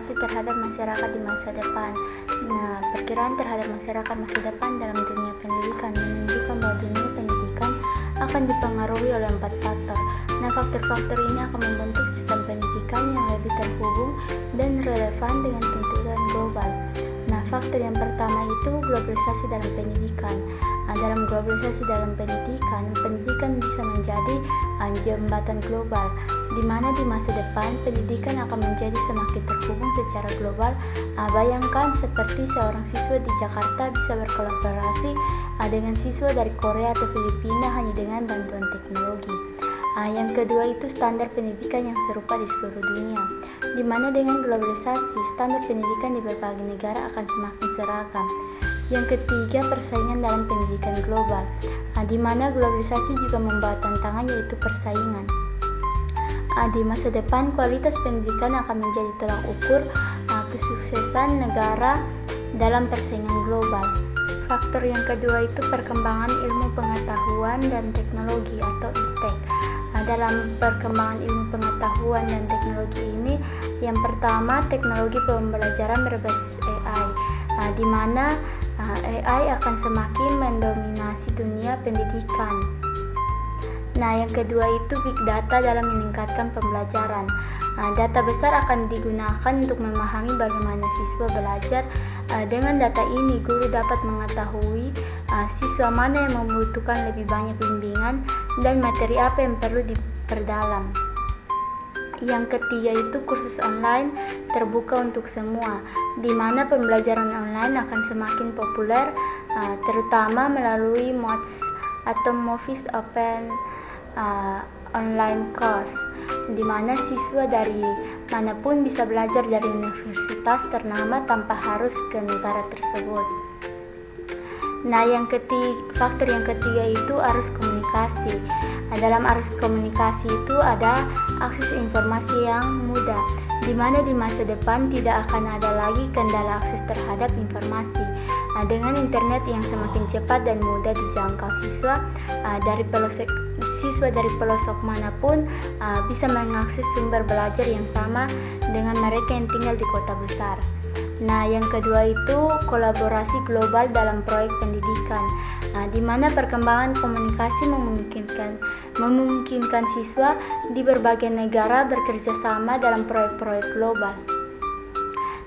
partisipasi terhadap masyarakat di masa depan. Nah, perkiraan terhadap masyarakat masa depan dalam dunia pendidikan menunjukkan bahwa dunia pendidikan akan dipengaruhi oleh 4 faktor. Nah, faktor-faktor ini akan membentuk sistem pendidikan yang lebih terhubung dan relevan dengan tuntutan global. Nah, faktor yang pertama itu globalisasi dalam pendidikan. Dalam globalisasi dalam pendidikan bisa menjadi jembatan global, di mana di masa depan pendidikan akan menjadi semakin terhubung secara global. Bayangkan seperti seorang siswa di Jakarta bisa berkolaborasi dengan siswa dari Korea atau Filipina hanya dengan bantuan teknologi. Yang kedua itu standar pendidikan yang serupa di seluruh dunia, di mana dengan globalisasi standar pendidikan di berbagai negara akan semakin seragam. Yang ketiga, persaingan dalam pendidikan global, di mana globalisasi juga membawa tantangan yaitu persaingan. Di masa depan, kualitas pendidikan akan menjadi tolak ukur kesuksesan negara dalam persaingan global. Faktor yang kedua itu perkembangan ilmu pengetahuan dan teknologi atau ITEK. Dalam perkembangan ilmu pengetahuan dan teknologi ini, yang pertama teknologi pembelajaran berbasis AI, di mana AI akan semakin mendominasi dunia pendidikan. Nah, yang kedua itu big data dalam meningkatkan pembelajaran. Data besar akan digunakan untuk memahami bagaimana siswa belajar. Dengan data ini, guru dapat mengetahui siswa mana yang membutuhkan lebih banyak bimbingan dan materi apa yang perlu diperdalam. Yang ketiga itu kursus online terbuka untuk semua, di mana pembelajaran online akan semakin populer, terutama melalui MOOC atau Movies Open Online Course, di mana siswa dari manapun bisa belajar dari universitas ternama tanpa harus ke negara tersebut. Nah, faktor yang ketiga itu arus komunikasi. Dalam arus komunikasi itu ada akses informasi yang mudah, di mana di masa depan tidak akan ada lagi kendala akses terhadap informasi. Dengan internet yang semakin cepat dan mudah dijangkau, siswa dari pelosok manapun bisa mengakses sumber belajar yang sama dengan mereka yang tinggal di kota besar. Nah, yang kedua itu kolaborasi global dalam proyek pendidikan, di mana perkembangan komunikasi memungkinkan siswa di berbagai negara bekerja sama dalam proyek-proyek global.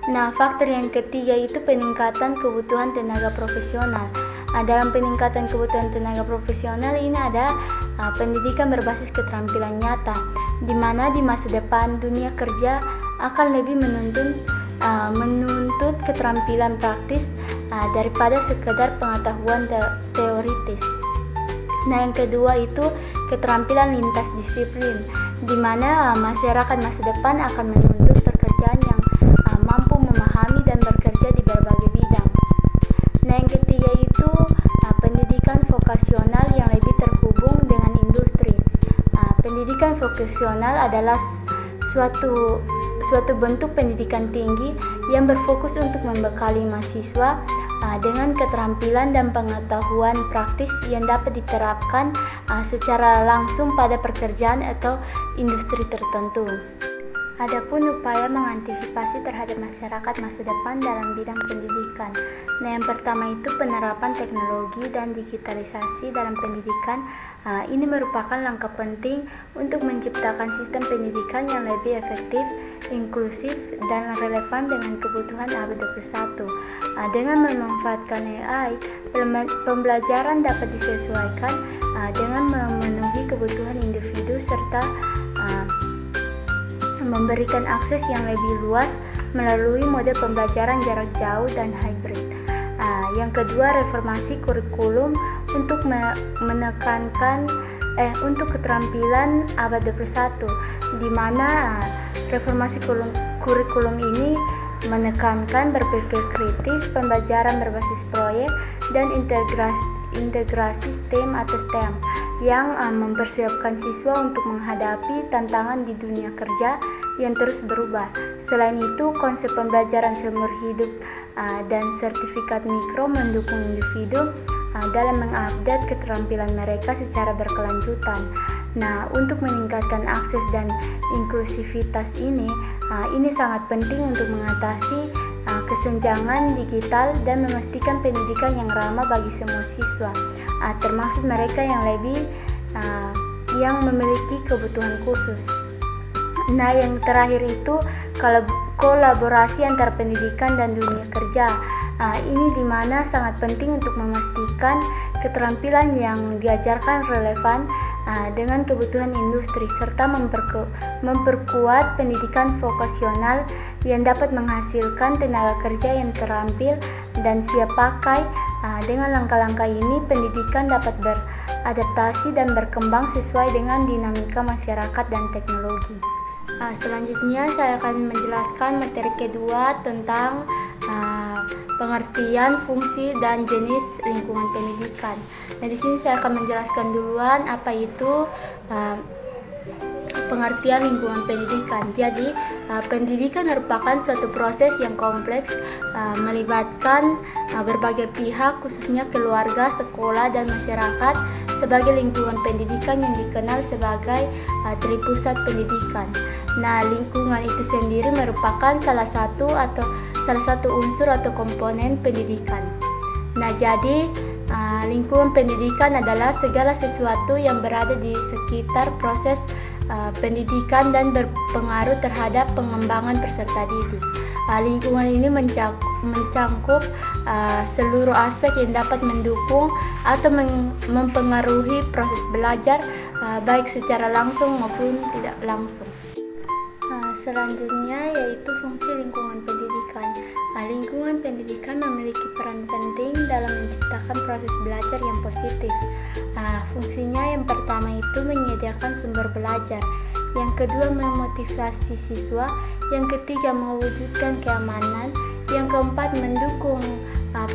Nah, faktor yang ketiga itu peningkatan kebutuhan tenaga profesional. Dalam peningkatan kebutuhan tenaga profesional ini ada pendidikan berbasis keterampilan nyata, di mana di masa depan dunia kerja akan lebih menuntut keterampilan praktis daripada sekedar pengetahuan teoritis. Nah, yang kedua itu keterampilan lintas disiplin, di mana masyarakat masa depan akan menuntut pekerjaan yang mampu memahami dan bekerja di berbagai bidang. Nah, yang ketiga itu pendidikan vokasional yang lebih terhubung dengan industri. Pendidikan vokasional adalah suatu bentuk pendidikan tinggi yang berfokus untuk membekali mahasiswa dengan keterampilan dan pengetahuan praktis yang dapat diterapkan secara langsung pada pekerjaan atau industri tertentu. Adapun upaya mengantisipasi terhadap masyarakat masa depan dalam bidang pendidikan. Nah, yang pertama itu penerapan teknologi dan digitalisasi dalam pendidikan. Ini merupakan langkah penting untuk menciptakan sistem pendidikan yang lebih efektif, inklusif, dan relevan dengan kebutuhan abad 21. Dengan memanfaatkan AI, pembelajaran dapat disesuaikan dengan memenuhi kebutuhan individu serta memberikan akses yang lebih luas melalui model pembelajaran jarak jauh dan hybrid. Yang kedua, reformasi kurikulum untuk menekankan untuk keterampilan abad 21, di mana reformasi kurikulum ini menekankan berpikir kritis, pembelajaran berbasis proyek, dan integrasi STEM atau STEM yang mempersiapkan siswa untuk menghadapi tantangan di dunia kerja yang terus berubah. Selain itu, konsep pembelajaran seumur hidup dan sertifikat mikro mendukung individu dalam mengupdate keterampilan mereka secara berkelanjutan. Nah, untuk meningkatkan akses dan inklusivitas ini sangat penting untuk mengatasi kesenjangan digital dan memastikan pendidikan yang ramah bagi semua siswa, termasuk mereka yang memiliki kebutuhan khusus. Nah, yang terakhir itu kolaborasi antara pendidikan dan dunia kerja. Ini dimana sangat penting untuk memastikan keterampilan yang diajarkan relevan dengan kebutuhan industri, serta memperkuat pendidikan vokasional yang dapat menghasilkan tenaga kerja yang terampil dan siap pakai. Dengan langkah-langkah ini, pendidikan dapat beradaptasi dan berkembang sesuai dengan dinamika masyarakat dan teknologi. Selanjutnya saya akan menjelaskan materi kedua tentang pengertian, fungsi, dan jenis lingkungan pendidikan. Nah, di sini saya akan menjelaskan duluan apa itu pengertian lingkungan pendidikan. Jadi, pendidikan merupakan suatu proses yang kompleks, melibatkan berbagai pihak, khususnya keluarga, sekolah, dan masyarakat sebagai lingkungan pendidikan yang dikenal sebagai tripusat pendidikan. Nah, lingkungan itu sendiri merupakan salah satu unsur atau komponen pendidikan. Nah, jadi lingkungan pendidikan adalah segala sesuatu yang berada di sekitar proses pendidikan dan berpengaruh terhadap pengembangan peserta didik. Lingkungan ini mencangkup seluruh aspek yang dapat mendukung atau mempengaruhi proses belajar, baik secara langsung maupun tidak langsung. Selanjutnya yaitu fungsi lingkungan pendidikan. Lingkungan pendidikan memiliki peran penting dalam menciptakan proses belajar yang positif. Fungsinya yang pertama itu menyediakan sumber belajar, yang kedua memotivasi siswa, yang ketiga mewujudkan keamanan, yang keempat mendukung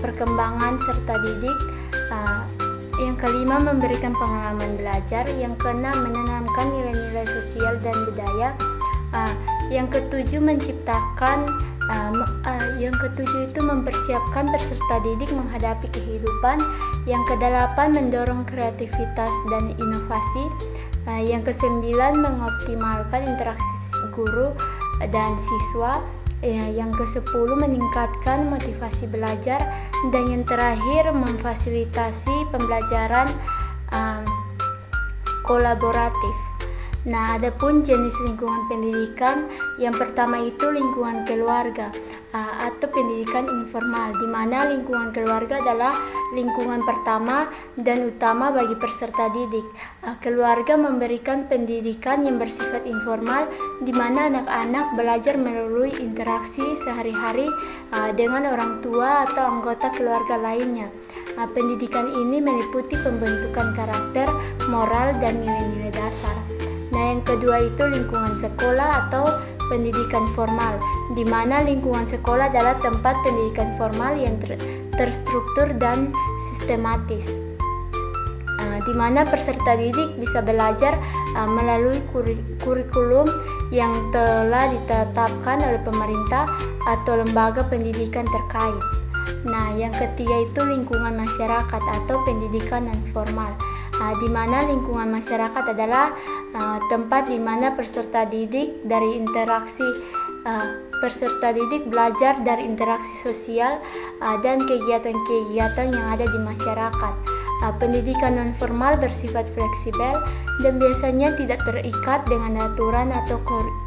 perkembangan serta didik, yang kelima memberikan pengalaman belajar, yang keenam menanamkan nilai-nilai sosial dan budaya, yang ketujuh itu mempersiapkan peserta didik menghadapi kehidupan, yang kedelapan mendorong kreativitas dan inovasi, yang kesembilan mengoptimalkan interaksi guru dan siswa, yang ke-10 meningkatkan motivasi belajar, dan yang terakhir memfasilitasi pembelajaran kolaboratif. Nah, adapun jenis lingkungan pendidikan, yang pertama itu lingkungan keluarga atau pendidikan informal, di mana lingkungan keluarga adalah lingkungan pertama dan utama bagi peserta didik. Keluarga memberikan pendidikan yang bersifat informal, di mana anak-anak belajar melalui interaksi sehari-hari dengan orang tua atau anggota keluarga lainnya. Pendidikan ini meliputi pembentukan karakter, moral, dan nilai-nilai dasar. Nah, yang kedua itu lingkungan sekolah atau pendidikan formal, di mana lingkungan sekolah adalah tempat pendidikan formal yang terstruktur dan sistematis, di mana peserta didik bisa belajar melalui kurikulum yang telah ditetapkan oleh pemerintah atau lembaga pendidikan terkait. Nah, yang ketiga itu lingkungan masyarakat atau pendidikan non formal, di mana lingkungan masyarakat adalah tempat di mana peserta didik belajar dari interaksi sosial dan kegiatan-kegiatan yang ada di masyarakat. Pendidikan non formal bersifat fleksibel dan biasanya tidak terikat dengan aturan atau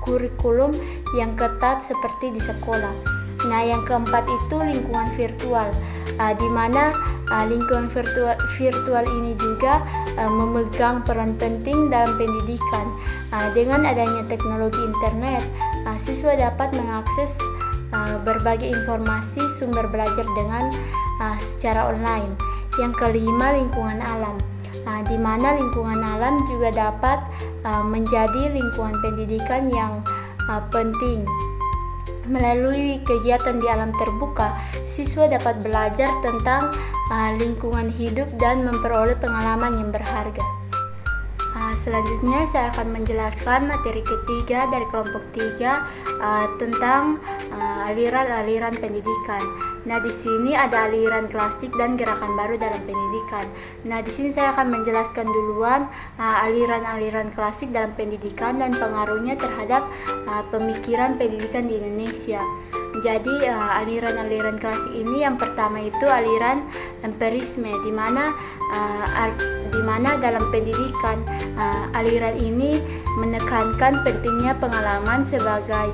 kurikulum yang ketat seperti di sekolah. Nah, yang keempat itu lingkungan virtual, di mana lingkungan virtual ini juga memegang peran penting dalam pendidikan. Dengan adanya teknologi internet, siswa dapat mengakses berbagai informasi sumber belajar dengan secara online. Yang kelima lingkungan alam, di mana lingkungan alam juga dapat menjadi lingkungan pendidikan yang penting. Melalui kegiatan di alam terbuka, siswa dapat belajar tentang lingkungan hidup dan memperoleh pengalaman yang berharga. Selanjutnya saya akan menjelaskan materi ketiga dari kelompok 3 tentang aliran-aliran pendidikan. Nah, di sini ada aliran klasik dan gerakan baru dalam pendidikan. Nah, di sini saya akan menjelaskan duluan aliran-aliran klasik dalam pendidikan dan pengaruhnya terhadap pemikiran pendidikan di Indonesia. Jadi aliran-aliran klasik ini yang pertama itu aliran empirisme, di mana dalam pendidikan aliran ini menekankan pentingnya pengalaman sebagai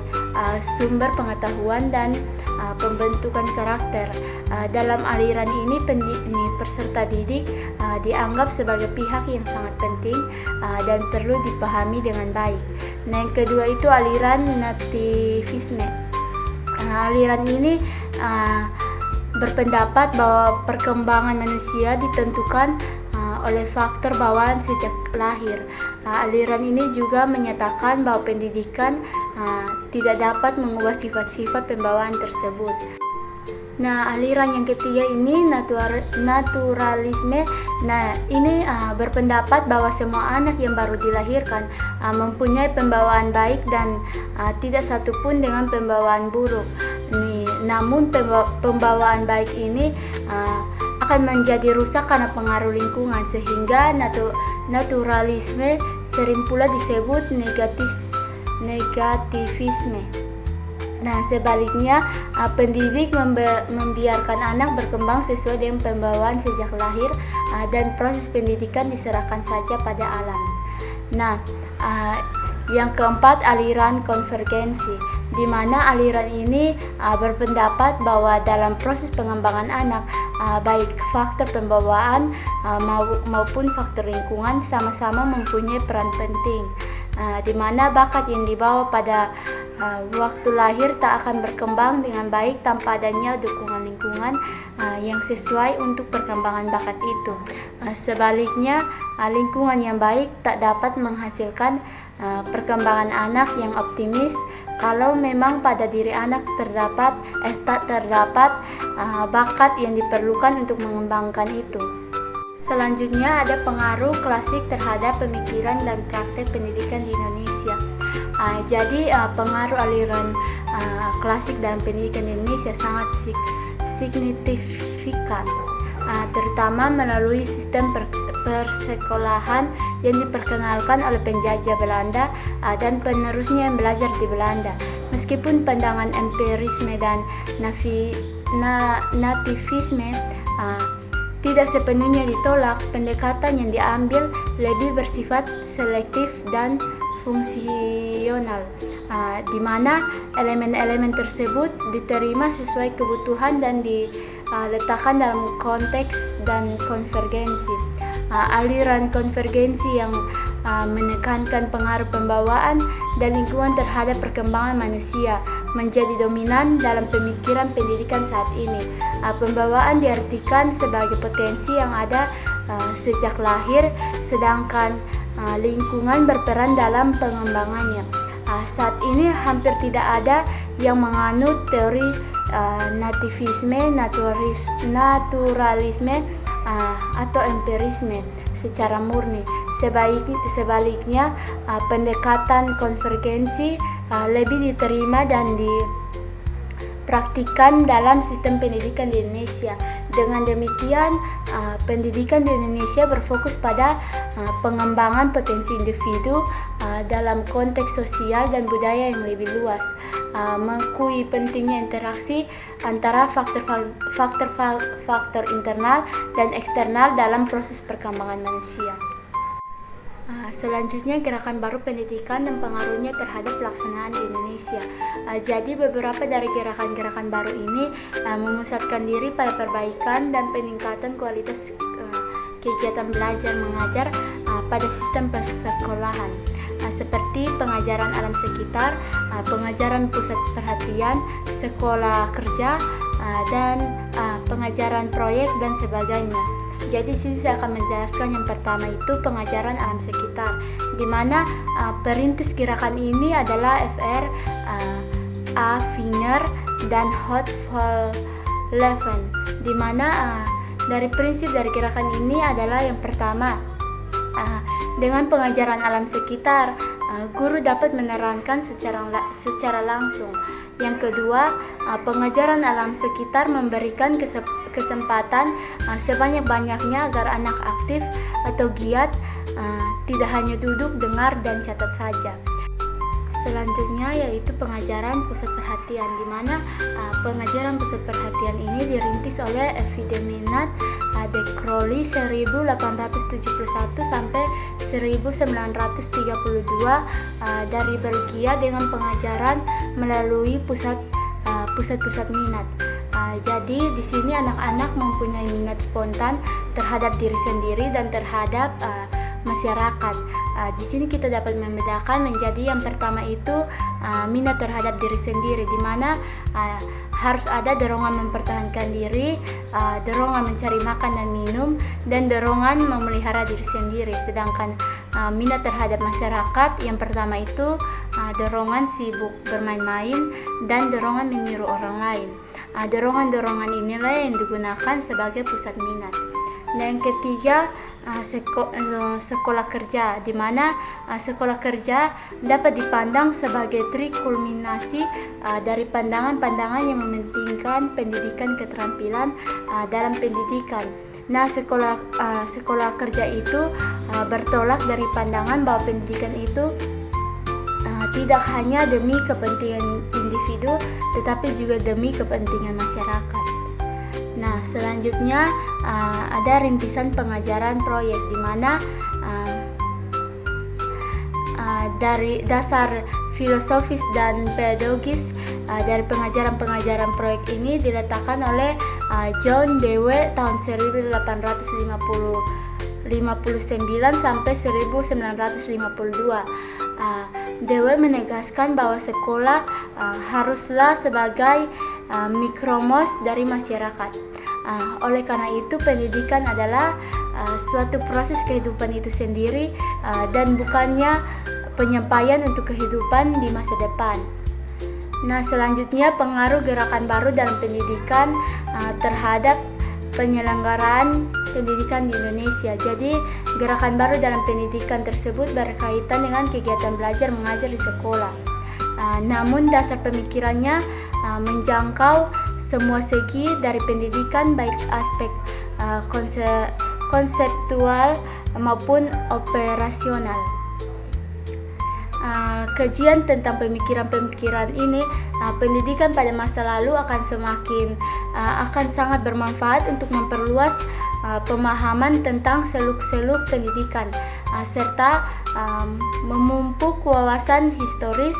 sumber pengetahuan dan pembentukan karakter. Dalam aliran ini peserta didik dianggap sebagai pihak yang sangat penting dan perlu dipahami dengan baik. Nah, yang kedua itu aliran nativisme. Aliran ini berpendapat bahwa perkembangan manusia ditentukan oleh faktor bawaan sejak lahir. Aliran ini juga menyatakan bahwa pendidikan tidak dapat mengubah sifat-sifat pembawaan tersebut. Nah, aliran yang ketiga ini naturalisme. Nah, ini berpendapat bahwa semua anak yang baru dilahirkan mempunyai pembawaan baik dan tidak satupun dengan pembawaan buruk. Namun pembawaan baik ini akan menjadi rusak karena pengaruh lingkungan, sehingga naturalisme sering pula disebut negativisme. Nah, sebaliknya pendidik membiarkan anak berkembang sesuai dengan pembawaan sejak lahir dan proses pendidikan diserahkan saja pada alam. Nah, yang keempat aliran konvergensi, di mana aliran ini berpendapat bahwa dalam proses pengembangan anak baik faktor pembawaan maupun faktor lingkungan sama-sama mempunyai peran penting, di mana bakat yang dibawa pada waktu lahir tak akan berkembang dengan baik tanpa adanya dukungan lingkungan yang sesuai untuk perkembangan bakat itu. Sebaliknya, lingkungan yang baik tak dapat menghasilkan perkembangan anak yang optimis kalau memang pada diri anak tak terdapat bakat yang diperlukan untuk mengembangkan itu. Selanjutnya ada pengaruh klasik terhadap pemikiran dan praktek pendidikan di Indonesia. Jadi pengaruh aliran klasik dalam pendidikan di Indonesia sangat signifikan, terutama melalui sistem persekolahan yang diperkenalkan oleh penjajah Belanda dan penerusnya yang belajar di Belanda. Meskipun pandangan empirisme dan nativisme tidak sepenuhnya ditolak, pendekatan yang diambil lebih bersifat selektif dan fungsional, di mana elemen-elemen tersebut diterima sesuai kebutuhan dan diletakkan dalam konteks dan konvergensi. Aliran konvergensi yang menekankan pengaruh pembawaan dan lingkungan terhadap perkembangan manusia menjadi dominan dalam pemikiran pendidikan saat ini. Pembawaan diartikan sebagai potensi yang ada sejak lahir, sedangkan lingkungan berperan dalam pengembangannya. Saat ini hampir tidak ada yang menganut teori nativisme, naturalisme atau empirisme secara murni. Sebaliknya, pendekatan konvergensi lebih diterima dan dipraktikkan dalam sistem pendidikan di Indonesia. Dengan demikian, pendidikan di Indonesia berfokus pada pengembangan potensi individu dalam konteks sosial dan budaya yang lebih luas, mengakui pentingnya interaksi antara faktor internal dan eksternal dalam proses perkembangan manusia. Selanjutnya, gerakan baru pendidikan dan pengaruhnya terhadap pelaksanaan di Indonesia. Jadi beberapa dari gerakan-gerakan baru ini memusatkan diri pada perbaikan dan peningkatan kualitas kegiatan belajar mengajar pada sistem persekolahan, seperti pengajaran alam sekitar, pengajaran pusat perhatian, sekolah kerja, dan pengajaran proyek dan sebagainya. Jadi sini saya akan menjelaskan yang pertama itu pengajaran alam sekitar, di mana perintis gerakan ini adalah Fr. A. Wiener dan Hotfleuven, di mana dari prinsip dari gerakan ini adalah yang pertama, dengan pengajaran alam sekitar, guru dapat menerangkan secara langsung Yang kedua, pengajaran alam sekitar memberikan kesempatan sebanyak-banyaknya agar anak aktif atau giat, tidak hanya duduk, dengar, dan catat saja. Selanjutnya yaitu pengajaran pusat perhatian, di mana pengajaran pusat perhatian ini dirintis oleh Epiphanius de Crowley 1871 sampai 1932 dari Belgia dengan pengajaran melalui pusat-pusat minat. Jadi di sini anak-anak mempunyai minat spontan terhadap diri sendiri dan terhadap masyarakat. Di sini kita dapat membedakan menjadi yang pertama itu minat terhadap diri sendiri, di mana harus ada dorongan mempertahankan diri, dorongan mencari makan dan minum, dan dorongan memelihara diri sendiri. Sedangkan minat terhadap masyarakat yang pertama itu dorongan sibuk bermain-main dan dorongan meniru orang lain. Dorongan-dorongan inilah yang digunakan sebagai pusat minat. Dan yang ketiga, sekolah kerja, di mana sekolah kerja dapat dipandang sebagai trik kulminasi dari pandangan-pandangan yang mementingkan pendidikan keterampilan dalam pendidikan. Nah, sekolah kerja itu bertolak dari pandangan bahwa pendidikan itu tidak hanya demi kepentingan individu, tetapi juga demi kepentingan masyarakat. Nah, selanjutnya ada rintisan pengajaran proyek, di mana dari dasar filosofis dan pedagogis dari pengajaran-pengajaran proyek ini diletakkan oleh John Dewey tahun 1859 sampai 1952. Dewey menegaskan bahwa sekolah haruslah sebagai mikromos dari masyarakat. Oleh karena itu, pendidikan adalah suatu proses kehidupan itu sendiri dan bukannya penyampaian untuk kehidupan di masa depan. Nah, selanjutnya pengaruh gerakan baru dalam pendidikan terhadap penyelenggaraan pendidikan di Indonesia. Jadi, gerakan baru dalam pendidikan tersebut berkaitan dengan kegiatan belajar mengajar di sekolah. Namun dasar pemikirannya menjangkau semua segi dari pendidikan, baik aspek konseptual maupun operasional. Kajian tentang pemikiran-pemikiran ini, pendidikan pada masa lalu akan sangat bermanfaat untuk memperluas pemahaman tentang seluk-seluk pendidikan serta memupuk wawasan historis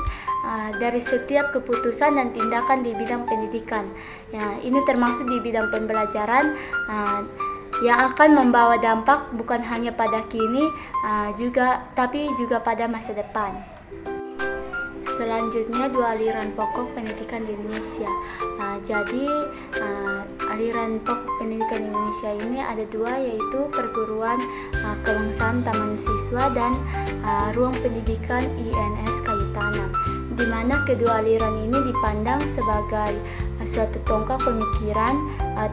dari setiap keputusan dan tindakan di bidang pendidikan. Ya, ini termasuk di bidang pembelajaran yang akan membawa dampak bukan hanya pada kini tapi juga pada masa depan. Selanjutnya, dua aliran pokok pendidikan di Indonesia. Jadi aliran pokok pendidikan di Indonesia ini ada dua, yaitu perguruan kebangsaan taman siswa dan ruang pendidikan INS Kayu Tanam, di mana kedua aliran ini dipandang sebagai suatu tonggak pemikiran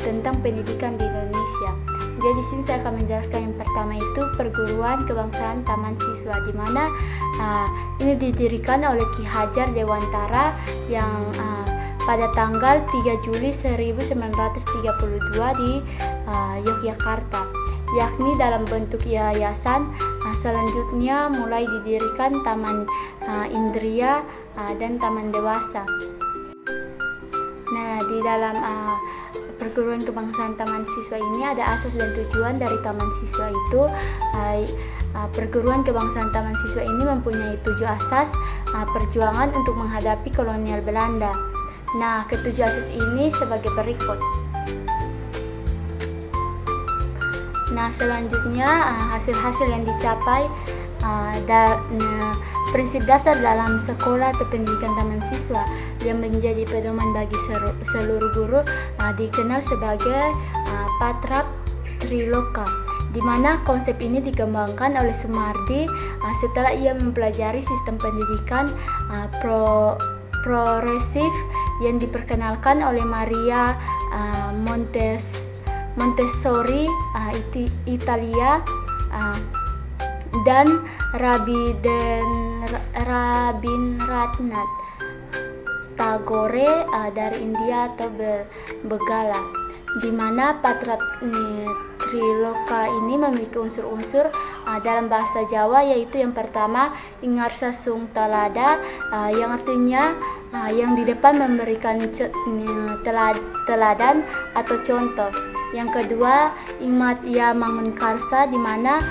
tentang pendidikan di Indonesia. Jadi di sini saya akan menjelaskan yang pertama itu perguruan kebangsaan taman siswa, di mana ini didirikan oleh Ki Hajar Dewantara yang pada tanggal 3 Juli 1932 di Yogyakarta, yakni dalam bentuk yayasan. Selanjutnya mulai didirikan Taman Indria dan Taman Dewasa. Nah, di dalam perguruan kebangsaan taman siswa ini ada asas dan tujuan dari taman siswa itu. Perguruan kebangsaan taman siswa ini mempunyai 7 asas perjuangan untuk menghadapi kolonial Belanda. Nah, ketujuh asas ini sebagai berikut. Nah, selanjutnya hasil-hasil yang dicapai prinsip dasar dalam sekolah atau pendidikan taman siswa yang menjadi pedoman bagi seluruh guru dikenal sebagai Patrap Triloka, di mana konsep ini dikembangkan oleh Sumardi setelah ia mempelajari sistem pendidikan progresif yang diperkenalkan oleh Maria Montessori Italia dan Rabindranath Tagore dari India atau Begala, di mana Triloka ini memiliki unsur-unsur dalam bahasa Jawa, yaitu yang pertama Ingarsa Sung Talada, yang artinya yang di depan memberikan teladan atau contoh. Yang kedua Ingmat Ya Mangunkarsa, di mana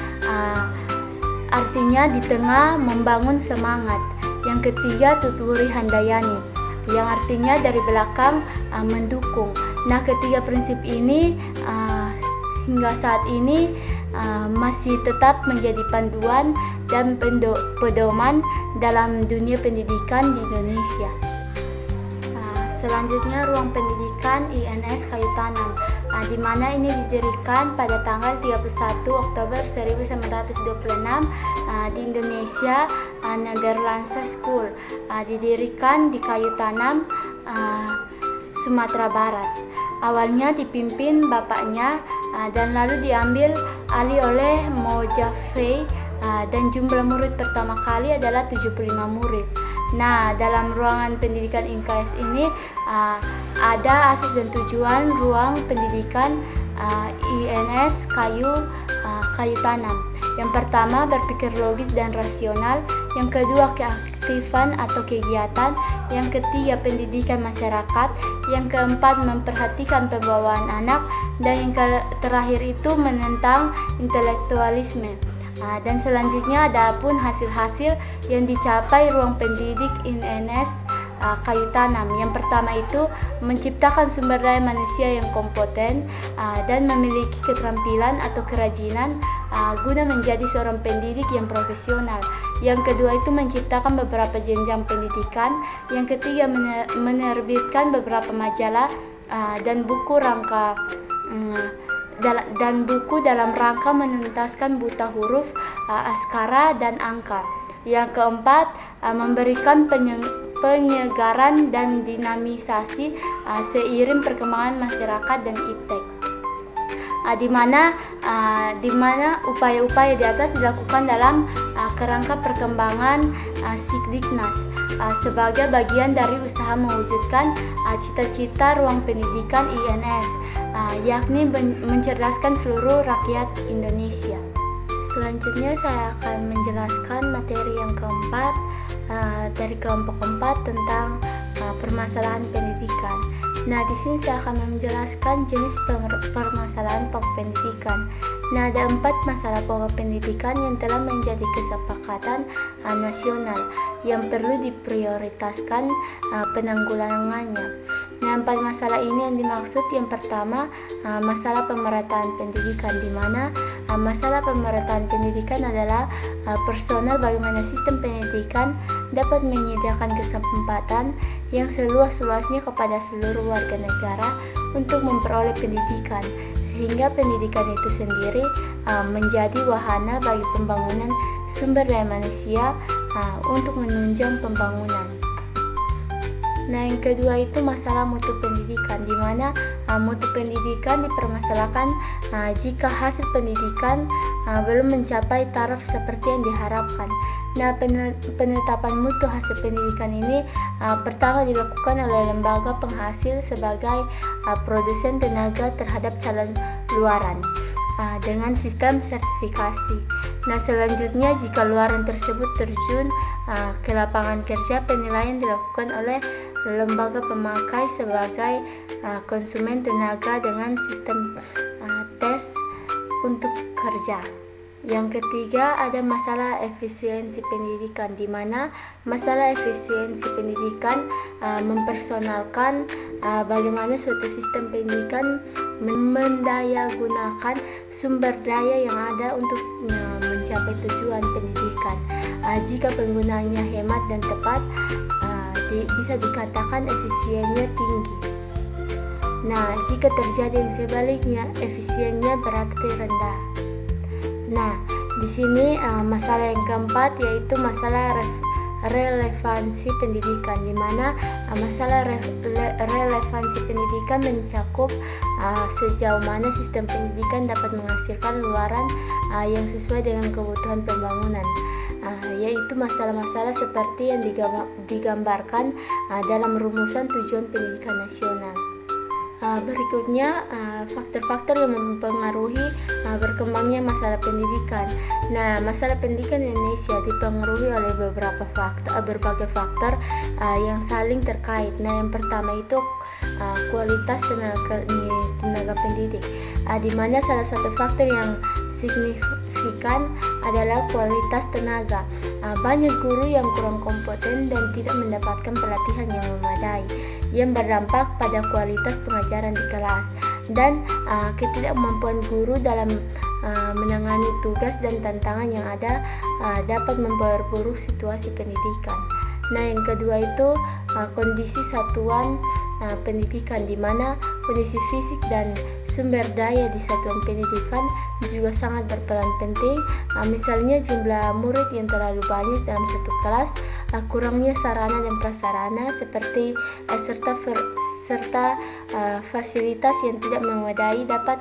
artinya di tengah membangun semangat. Yang ketiga Tuturi Handayani, yang artinya dari belakang mendukung. Nah, ketiga prinsip ini hingga saat ini masih tetap menjadi panduan dan pedoman dalam dunia pendidikan di Indonesia. Selanjutnya ruang pendidikan INS Kayu Tanam, di mana ini didirikan pada tanggal 31 Oktober 1926 di Indonesia, Nederlandse School, didirikan di Kayu Tanam, Sumatera Barat. Awalnya dipimpin bapaknya dan lalu diambil alih oleh Mojafei, dan jumlah murid pertama kali adalah 75 murid. Nah, dalam ruangan pendidikan INKS ini ada asas dan tujuan ruang pendidikan INS Kayu Tanam. Yang pertama, berpikir logis dan rasional. Yang kedua, keaktifan atau kegiatan. Yang ketiga, pendidikan masyarakat. Yang keempat, memperhatikan pembawaan anak. Dan yang terakhir itu menentang intelektualisme. Dan selanjutnya ada pun hasil-hasil yang dicapai ruang pendidik INS Kayu Tanam. Yang pertama itu menciptakan sumber daya manusia yang kompeten dan memiliki keterampilan atau kerajinan guna menjadi seorang pendidik yang profesional. Yang kedua itu menciptakan beberapa jenjang pendidikan. Yang ketiga menerbitkan beberapa majalah dan buku dalam rangka menuntaskan buta huruf, askara, dan angka. Yang keempat, memberikan penyegaran dan dinamisasi seiring perkembangan masyarakat dan iptek. Di mana upaya-upaya di atas dilakukan dalam kerangka perkembangan Sikdiknas sebagai bagian dari usaha mewujudkan cita-cita ruang pendidikan INS, yakni mencerdaskan seluruh rakyat Indonesia. Selanjutnya saya akan menjelaskan materi yang keempat dari kelompok 4 tentang permasalahan pendidikan. Nah, di sini saya akan menjelaskan jenis permasalahan pokok pendidikan. Nah, ada 4 masalah pokok pendidikan yang telah menjadi kesepakatan nasional yang perlu diprioritaskan penanggulangannya. Nah, 4 masalah ini yang dimaksud, yang pertama masalah pemerataan pendidikan, di mana masalah pemerataan pendidikan adalah personal, bagaimana sistem pendidikan dapat menyediakan kesempatan yang seluas-luasnya kepada seluruh warga negara untuk memperoleh pendidikan, sehingga pendidikan itu sendiri menjadi wahana bagi pembangunan sumber daya manusia untuk menunjang pembangunan. Nah, yang kedua itu masalah mutu pendidikan, di mana mutu pendidikan dipermasalahkan jika hasil pendidikan belum mencapai taraf seperti yang diharapkan. Nah, penetapan mutu hasil pendidikan ini pertama dilakukan oleh lembaga penghasil sebagai produsen tenaga terhadap calon luaran dengan sistem sertifikasi. Nah, selanjutnya jika luaran tersebut terjun ke lapangan kerja, penilaian dilakukan oleh lembaga pemakai sebagai konsumen tenaga dengan sistem tes untuk kerja. Yang ketiga ada masalah efisiensi pendidikan, di mana masalah efisiensi pendidikan mempersonalkan bagaimana suatu sistem pendidikan mendayagunakan sumber daya yang ada untuk mencapai tujuan pendidikan. Jika penggunaannya hemat dan tepat, bisa dikatakan efisiennya tinggi. Nah, jika terjadi yang sebaliknya, efisiennya berarti rendah. Nah, di sini masalah yang keempat yaitu masalah relevansi pendidikan, di mana masalah relevansi pendidikan mencakup sejauh mana sistem pendidikan dapat menghasilkan luaran yang sesuai dengan kebutuhan pembangunan. yaitu masalah-masalah seperti yang digambarkan dalam rumusan tujuan pendidikan nasional. Berikutnya faktor-faktor yang mempengaruhi berkembangnya masalah pendidikan. Nah, masalah pendidikan di Indonesia dipengaruhi oleh berbagai faktor yang saling terkait. Nah, yang pertama itu kualitas tenaga pendidik, di mana salah satu faktor yang signifikan adalah kualitas tenaga. Banyak guru yang kurang kompeten dan tidak mendapatkan pelatihan yang memadai, yang berdampak pada kualitas pengajaran di kelas, dan ketidakmampuan guru dalam menangani tugas dan tantangan yang ada dapat memperburuk situasi pendidikan. Nah, yang kedua itu kondisi satuan pendidikan, di mana kondisi fisik dan sumber daya di satuan pendidikan juga sangat berperan penting. Misalnya jumlah murid yang terlalu banyak dalam satu kelas, kurangnya sarana dan prasarana seperti serta fasilitas yang tidak memadai dapat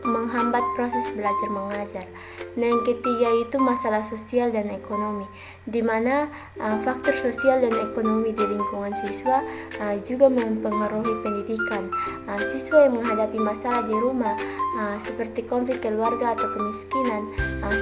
menghambat proses belajar mengajar. Nah, yang ketiga itu masalah sosial dan ekonomi, di mana faktor sosial dan ekonomi di lingkungan siswa juga mempengaruhi pendidikan. Siswa yang menghadapi masalah di rumah seperti konflik keluarga atau kemiskinan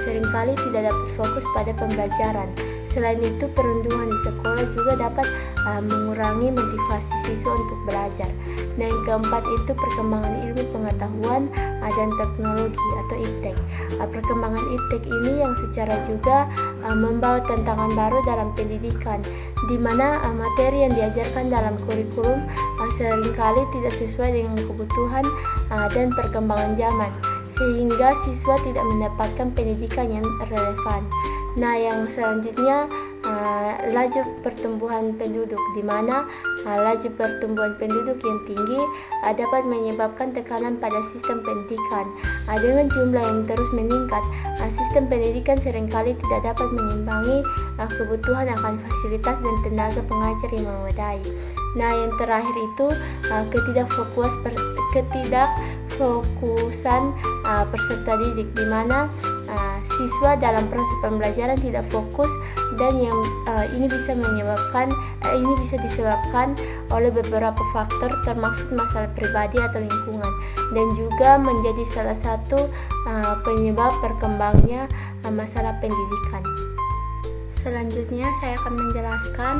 seringkali tidak dapat fokus pada pembelajaran. Selain itu, perundungan di sekolah juga dapat mengurangi motivasi siswa untuk belajar. Nah, yang keempat itu perkembangan ilmu pengetahuan dan teknologi atau iptek. Perkembangan iptek ini yang secara juga membawa tantangan baru dalam pendidikan, di mana materi yang diajarkan dalam kurikulum seringkali tidak sesuai dengan kebutuhan dan perkembangan zaman, sehingga siswa tidak mendapatkan pendidikan yang relevan. Nah, yang selanjutnya laju pertumbuhan penduduk, di mana laju pertumbuhan penduduk yang tinggi dapat menyebabkan tekanan pada sistem pendidikan. Dengan jumlah yang terus meningkat, sistem pendidikan seringkali tidak dapat menimbangi kebutuhan akan fasilitas dan tenaga pengajar yang memadai. Nah, yang terakhir itu ketidakfokusan peserta didik, di mana siswa dalam proses pembelajaran tidak fokus, dan yang ini bisa disebabkan oleh beberapa faktor termasuk masalah pribadi atau lingkungan, dan juga menjadi salah satu penyebab berkembangnya masalah pendidikan. Selanjutnya saya akan menjelaskan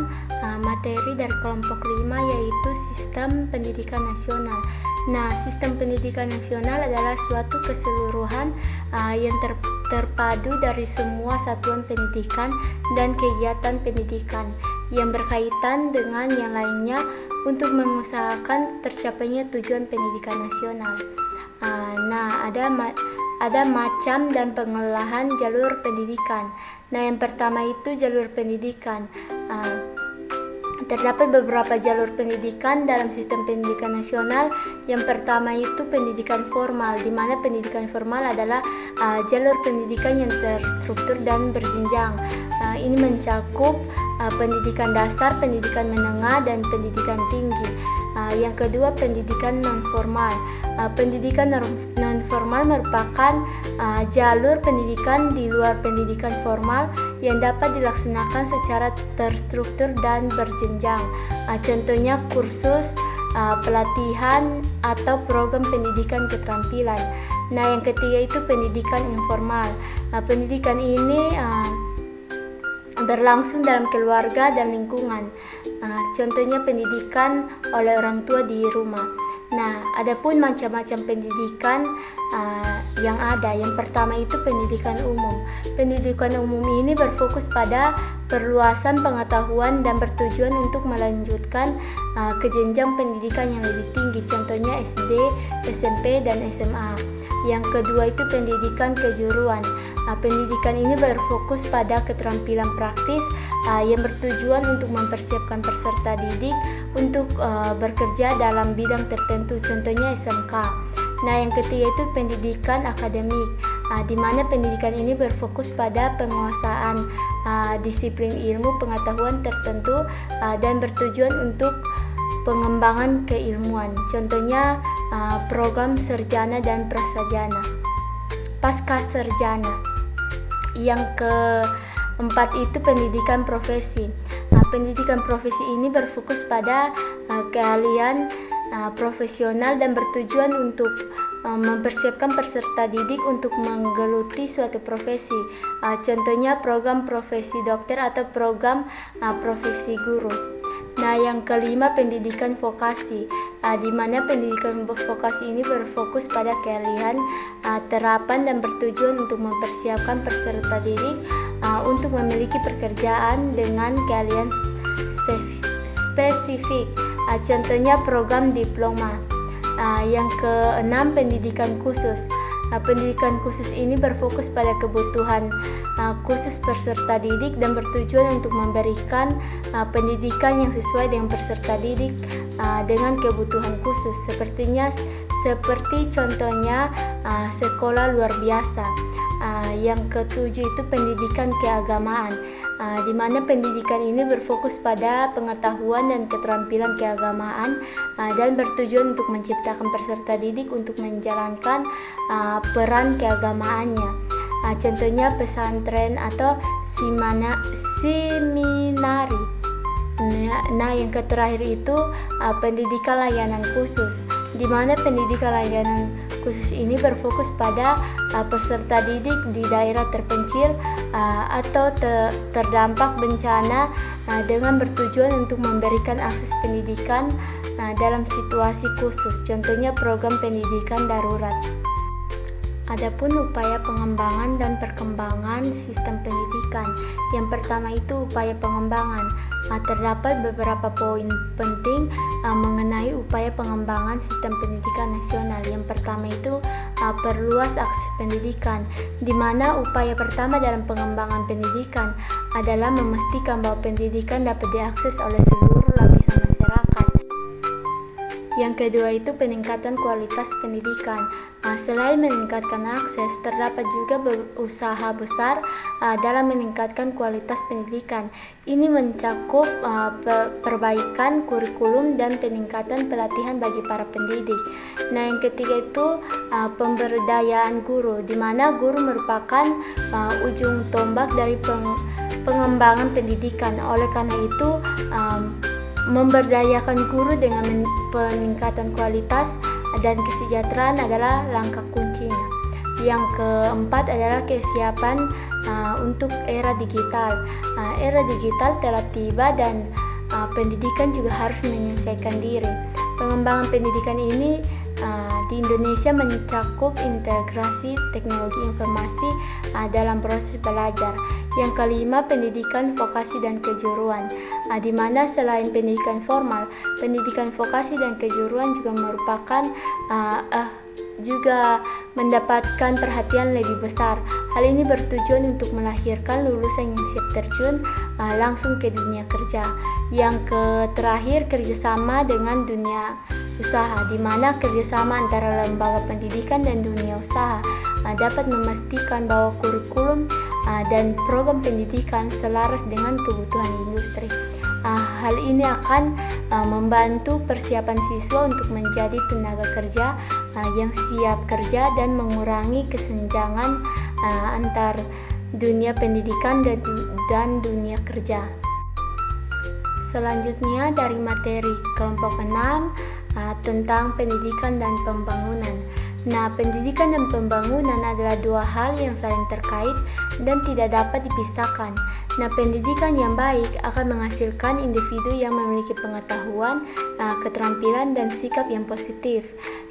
materi dari kelompok 5, yaitu sistem pendidikan nasional. Nah, sistem pendidikan nasional adalah suatu keseluruhan yang terpadu dari semua satuan pendidikan dan kegiatan pendidikan yang berkaitan dengan yang lainnya untuk mengusahakan tercapainya tujuan pendidikan nasional. Nah, ada macam dan pengelolaan jalur pendidikan. Nah, yang pertama itu jalur pendidikan. Terdapat beberapa jalur pendidikan dalam sistem pendidikan nasional. Yang pertama itu pendidikan formal, di mana pendidikan formal adalah jalur pendidikan yang terstruktur dan berjenjang. Ini mencakup pendidikan dasar, pendidikan menengah, dan pendidikan tinggi. Yang kedua, pendidikan non-formal. Pendidikan non-formal merupakan jalur pendidikan di luar pendidikan formal yang dapat dilaksanakan secara terstruktur dan berjenjang. Contohnya kursus, pelatihan, atau program pendidikan keterampilan. Nah, yang ketiga itu pendidikan informal. Pendidikan ini berlangsung dalam keluarga dan lingkungan. Contohnya pendidikan oleh orang tua di rumah. Nah, adapun macam-macam pendidikan yang ada. Yang pertama itu pendidikan umum. Pendidikan umum ini berfokus pada perluasan pengetahuan dan bertujuan untuk melanjutkan ke jenjang pendidikan yang lebih tinggi. Contohnya SD, SMP, dan SMA. Yang kedua itu pendidikan kejuruan. Pendidikan ini berfokus pada keterampilan praktis yang bertujuan untuk mempersiapkan peserta didik untuk bekerja dalam bidang tertentu, contohnya SMK. Nah, yang ketiga itu pendidikan akademik, di mana pendidikan ini berfokus pada penguasaan disiplin ilmu pengetahuan tertentu dan bertujuan untuk pengembangan keilmuan, contohnya program sarjana dan prasarjana. Pasca sarjana. Yang Empat itu pendidikan profesi. Pendidikan profesi ini berfokus pada keahlian profesional dan bertujuan untuk mempersiapkan peserta didik untuk menggeluti suatu profesi. Contohnya program profesi dokter atau program profesi guru. Nah, yang kelima pendidikan vokasi, di mana pendidikan vokasi ini berfokus pada keahlian terapan dan bertujuan untuk mempersiapkan peserta didik untuk memiliki pekerjaan dengan keahlian spesifik. Contohnya program diploma. Yang keenam pendidikan khusus. Pendidikan khusus ini berfokus pada kebutuhan khusus peserta didik dan bertujuan untuk memberikan pendidikan yang sesuai dengan peserta didik dengan kebutuhan khusus, seperti contohnya sekolah luar biasa. Yang ketujuh itu pendidikan keagamaan, di mana pendidikan ini berfokus pada pengetahuan dan keterampilan keagamaan dan bertujuan untuk menciptakan peserta didik untuk menjalankan peran keagamaannya. Contohnya pesantren atau seminari. Nah, yang terakhir itu pendidikan layanan khusus, di mana pendidikan layanan khusus ini berfokus pada peserta didik di daerah terpencil atau terdampak bencana dengan bertujuan untuk memberikan akses pendidikan dalam situasi khusus, contohnya program pendidikan darurat. Adapun upaya pengembangan dan perkembangan sistem pendidikan. Yang pertama itu upaya pengembangan. Terdapat beberapa poin penting mengenai upaya pengembangan sistem pendidikan nasional. Yang pertama itu perluas akses pendidikan, di mana upaya pertama dalam pengembangan pendidikan adalah memastikan bahwa pendidikan dapat diakses oleh seluruh lapisan masyarakat. Yang kedua itu peningkatan kualitas pendidikan. Selain meningkatkan akses, terdapat juga usaha besar dalam meningkatkan kualitas pendidikan. Ini mencakup perbaikan kurikulum dan peningkatan pelatihan bagi para pendidik. Nah, yang ketiga itu pemberdayaan guru, di mana guru merupakan ujung tombak dari pengembangan pendidikan. Oleh karena itu, memberdayakan guru dengan peningkatan kualitas dan kesejahteraan adalah langkah kuncinya. Yang keempat adalah kesiapan untuk era digital. Era digital telah tiba dan pendidikan juga harus menyesuaikan diri. Pengembangan pendidikan ini di Indonesia mencakup integrasi teknologi informasi dalam proses belajar. Yang kelima, pendidikan vokasi dan kejuruan, di mana selain pendidikan formal, pendidikan vokasi dan kejuruan juga merupakan juga mendapatkan perhatian lebih besar. Hal ini bertujuan untuk melahirkan lulusan yang siap terjun langsung ke dunia kerja. Yang terakhir, kerjasama dengan dunia usaha, di mana kerjasama antara lembaga pendidikan dan dunia usaha dapat memastikan bahwa kurikulum dan program pendidikan selaras dengan kebutuhan industri. Hal ini akan membantu persiapan siswa untuk menjadi tenaga kerja yang siap kerja dan mengurangi kesenjangan antar dunia pendidikan dan dunia kerja. Selanjutnya dari materi kelompok 6 tentang pendidikan dan pembangunan. Nah, pendidikan dan pembangunan adalah dua hal yang saling terkait dan tidak dapat dipisahkan. Nah, pendidikan yang baik akan menghasilkan individu yang memiliki pengetahuan, keterampilan, dan sikap yang positif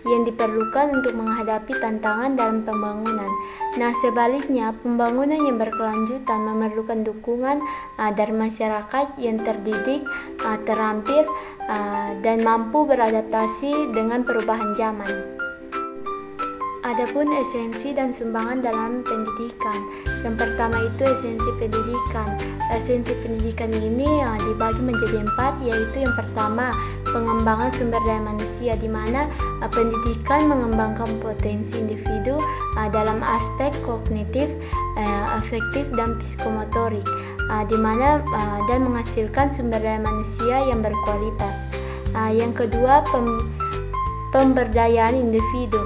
yang diperlukan untuk menghadapi tantangan dalam pembangunan. Nah, sebaliknya, pembangunan yang berkelanjutan memerlukan dukungan dari masyarakat yang terdidik, terampil, dan mampu beradaptasi dengan perubahan zaman. Adapun esensi dan sumbangan dalam pendidikan. Yang pertama itu esensi pendidikan. Esensi pendidikan ini dibagi menjadi 4, yaitu yang pertama pengembangan sumber daya manusia, di mana pendidikan mengembangkan potensi individu dalam aspek kognitif, afektif, dan psikomotorik, di mana dan menghasilkan sumber daya manusia yang berkualitas. Yang kedua, pemberdayaan individu,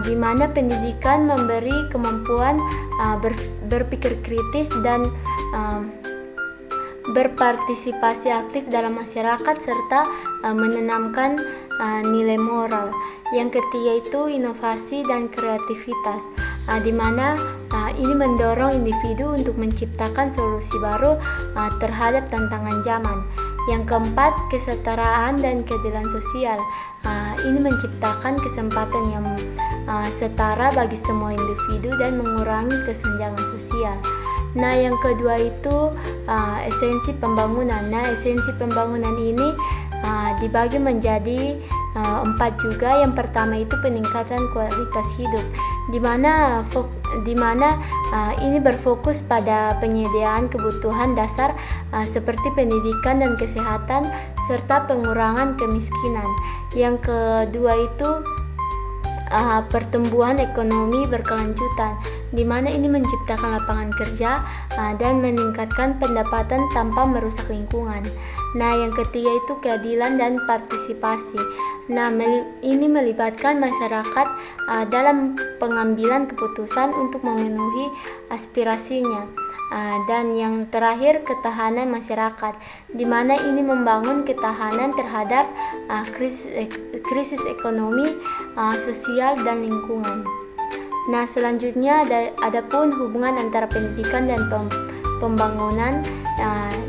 di mana pendidikan memberi kemampuan berpikir kritis dan berpartisipasi aktif dalam masyarakat serta menanamkan nilai moral. Yang ketiga itu inovasi dan kreativitas, di mana ini mendorong individu untuk menciptakan solusi baru terhadap tantangan zaman. Yang keempat, kesetaraan dan keadilan sosial. Ini menciptakan kesempatan yang setara bagi semua individu dan mengurangi kesenjangan sosial. Nah, yang kedua itu esensi pembangunan. Nah, esensi pembangunan ini dibagi menjadi 4 juga. Yang pertama itu peningkatan kualitas hidup, di mana ini berfokus pada penyediaan kebutuhan dasar seperti pendidikan dan kesehatan serta pengurangan kemiskinan. Yang kedua itu pertumbuhan ekonomi berkelanjutan, di mana ini menciptakan lapangan kerja dan meningkatkan pendapatan tanpa merusak lingkungan. Nah, yang ketiga itu keadilan dan partisipasi. Nah, ini melibatkan masyarakat dalam pengambilan keputusan untuk memenuhi aspirasinya. Dan yang terakhir, ketahanan masyarakat, di mana ini membangun ketahanan terhadap krisis ekonomi, sosial, dan lingkungan. Nah, selanjutnya ada pun hubungan antara pendidikan dan pembangunan.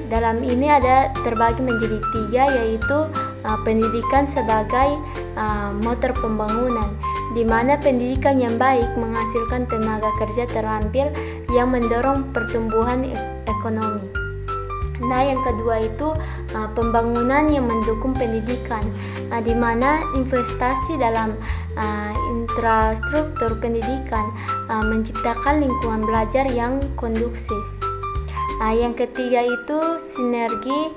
Dalam ini ada terbagi menjadi 3, yaitu pendidikan sebagai motor pembangunan, di mana pendidikan yang baik menghasilkan tenaga kerja terampil yang mendorong pertumbuhan ekonomi. Nah, yang kedua itu pembangunan yang mendukung pendidikan, di mana investasi dalam infrastruktur pendidikan menciptakan lingkungan belajar yang kondusif. Yang ketiga itu sinergi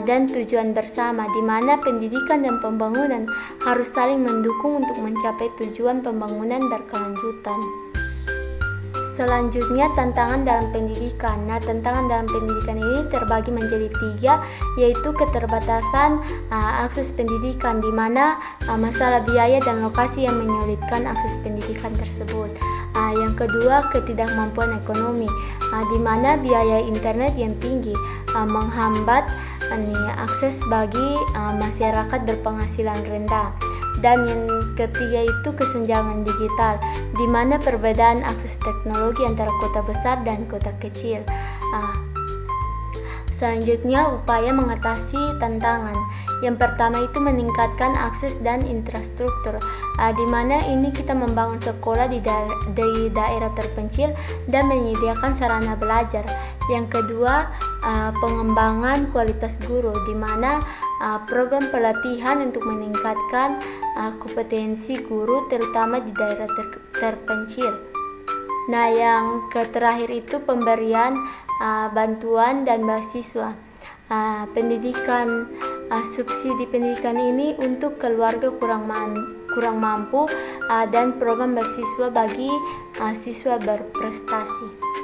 dan tujuan bersama, di mana pendidikan dan pembangunan harus saling mendukung untuk mencapai tujuan pembangunan berkelanjutan. Selanjutnya, tantangan dalam pendidikan. Nah, tantangan dalam pendidikan ini terbagi menjadi 3, yaitu keterbatasan akses pendidikan, di mana masalah biaya dan lokasi yang menyulitkan akses pendidikan tersebut. Yang kedua, ketidakmampuan ekonomi, di mana biaya internet yang tinggi menghambat akses bagi masyarakat berpenghasilan rendah. Dan yang ketiga itu kesenjangan digital, di mana perbedaan akses teknologi antara kota besar dan kota kecil. Selanjutnya, upaya mengatasi tantangan. Yang pertama itu meningkatkan akses dan infrastruktur, di mana ini kita membangun sekolah di daerah terpencil dan menyediakan sarana belajar. Yang kedua, pengembangan kualitas guru, di mana program pelatihan untuk meningkatkan kompetensi guru terutama di daerah terpencil. Nah, yang terakhir itu pemberian bantuan dan beasiswa. Pendidikan subsidi pendidikan ini untuk keluarga kurang mampu dan program beasiswa bagi siswa berprestasi.